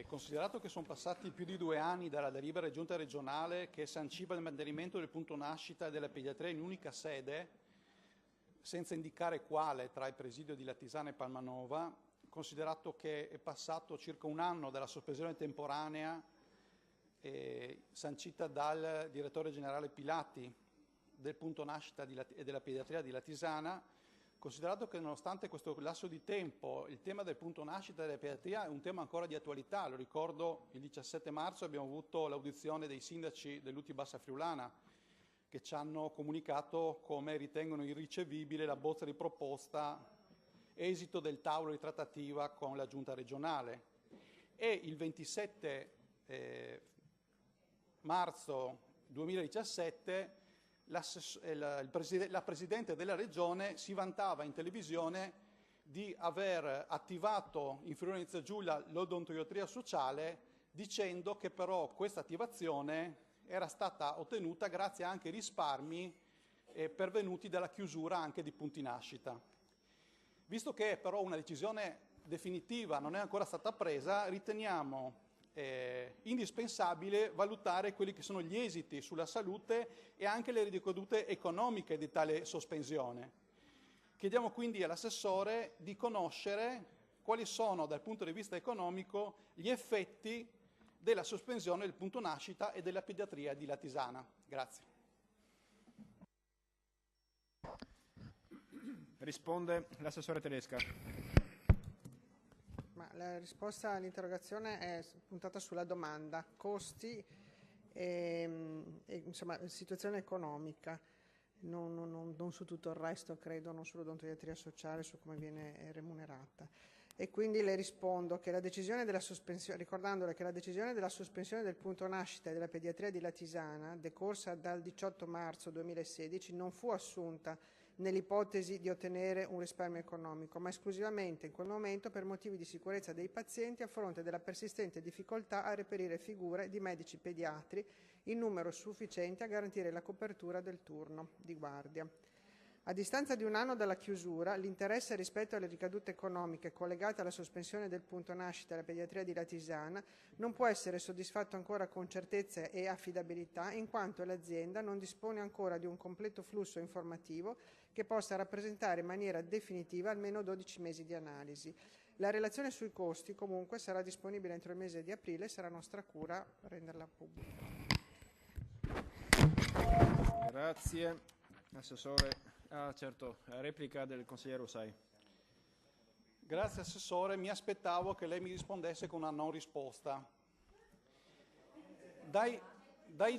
Considerato che sono passati più di 2 anni dalla delibera di giunta regionale che sanciva il mantenimento del punto nascita della pediatria in unica sede, senza indicare quale tra il presidio di Latisana e Palmanova, considerato che è passato circa 1 anno dalla sospensione temporanea sancita dal direttore generale Pilati del punto nascita e della pediatria di Latisana, considerato che nonostante questo lasso di tempo il tema del punto nascita della pediatria è un tema ancora di attualità, lo ricordo il 17 marzo abbiamo avuto l'audizione dei sindaci dell'UTI Bassa Friulana che ci hanno comunicato come ritengono irricevibile la bozza di proposta esito del tavolo di trattativa con la giunta regionale. E il 27 marzo 2017 la Presidente della Regione si vantava in televisione di aver attivato in Friuli Venezia Giulia l'odontoiatria sociale, dicendo che però questa attivazione era stata ottenuta grazie anche ai risparmi pervenuti dalla chiusura anche di punti nascita. Visto che però una decisione definitiva non è ancora stata presa, riteniamo indispensabile valutare quelli che sono gli esiti sulla salute e anche le ricadute economiche di tale sospensione. Chiediamo quindi all'assessore di conoscere quali sono dal punto di vista economico gli effetti della sospensione del punto nascita e della pediatria di Latisana. Grazie. Risponde l'assessore Tedesca. La risposta all'interrogazione è puntata sulla domanda, costi e insomma, situazione economica, non su tutto il resto, credo, non sull'odontoiatria sociale, su come viene remunerata. E quindi le rispondo che la decisione della sospensione, ricordandole che la decisione della sospensione del punto nascita e della pediatria di Latisana, decorsa dal 18 marzo 2016, non fu assunta nell'ipotesi di ottenere un risparmio economico, ma esclusivamente in quel momento per motivi di sicurezza dei pazienti a fronte della persistente difficoltà a reperire figure di medici pediatri in numero sufficiente a garantire la copertura del turno di guardia. A distanza di 1 anno dalla chiusura, l'interesse rispetto alle ricadute economiche collegate alla sospensione del punto nascita della pediatria di Latisana non può essere soddisfatto ancora con certezza e affidabilità, in quanto l'azienda non dispone ancora di un completo flusso informativo che possa rappresentare in maniera definitiva almeno 12 mesi di analisi. La relazione sui costi comunque sarà disponibile entro il mese di aprile e sarà nostra cura renderla pubblica. Grazie. Assessore. Certo, replica del consigliere Usai. Grazie Assessore, mi aspettavo che lei mi rispondesse con una non risposta. Dai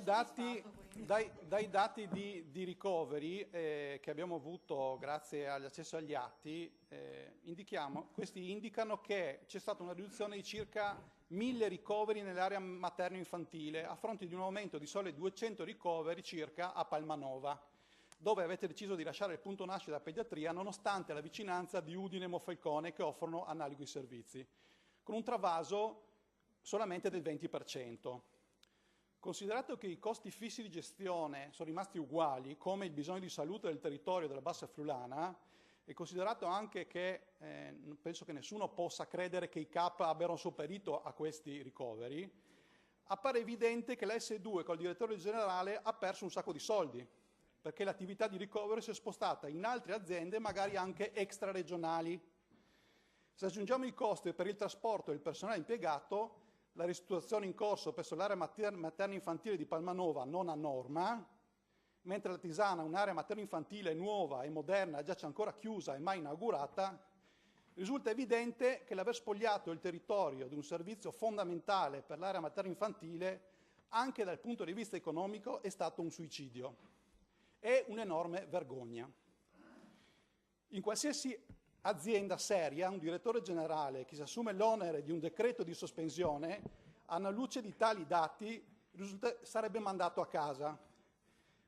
dati di ricoveri che abbiamo avuto grazie all'accesso agli atti, questi indicano che c'è stata una riduzione di circa 1000 ricoveri nell'area materno-infantile, a fronte di un aumento di soli 200 ricoveri circa a Palmanova, dove avete deciso di lasciare il punto nascita della pediatria nonostante la vicinanza di Udine e Monfalcone che offrono analoghi servizi, con un travaso solamente del 20%. Considerato che i costi fissi di gestione sono rimasti uguali, come il bisogno di salute del territorio della Bassa Friulana, e considerato anche che penso che nessuno possa credere che i CAP abbiano sopperito a questi ricoveri, appare evidente che la S2 col direttore generale ha perso un sacco di soldi, perché l'attività di ricovero si è spostata in altre aziende, magari anche extraregionali. Se aggiungiamo i costi per il trasporto del personale impiegato, la ristrutturazione in corso presso l'area materno-infantile di Palmanova non ha norma, mentre la Latisana, un'area materno-infantile nuova e moderna, giace ancora chiusa e mai inaugurata, risulta evidente che l'aver spogliato il territorio di un servizio fondamentale per l'area materno-infantile, anche dal punto di vista economico, è stato un suicidio. È un'enorme vergogna. In qualsiasi azienda seria, un direttore generale che si assume l'onere di un decreto di sospensione, alla luce di tali dati, sarebbe mandato a casa.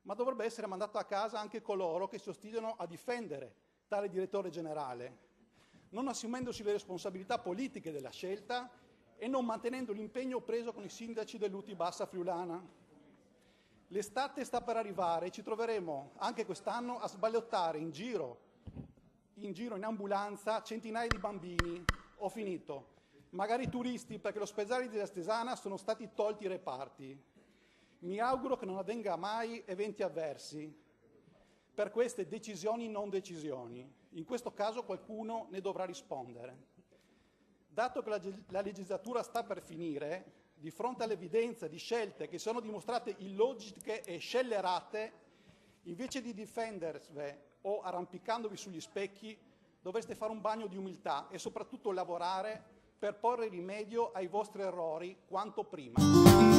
Ma dovrebbe essere mandato a casa anche coloro che si ostinano a difendere tale direttore generale, non assumendosi le responsabilità politiche della scelta e non mantenendo l'impegno preso con i sindaci dell'UTI Bassa Friulana. L'estate sta per arrivare e ci troveremo anche quest'anno a sballottare in giro in ambulanza centinaia di bambini, magari turisti, perché l'ospedale di Lestesana sono stati tolti i reparti. Mi auguro che non avvenga mai eventi avversi per queste decisioni non decisioni. In questo caso qualcuno ne dovrà rispondere. Dato che la legislatura sta per finire, di fronte all'evidenza di scelte che sono dimostrate illogiche e scellerate, invece di difendervi o arrampicandovi sugli specchi, dovreste fare un bagno di umiltà e soprattutto lavorare per porre rimedio ai vostri errori quanto prima.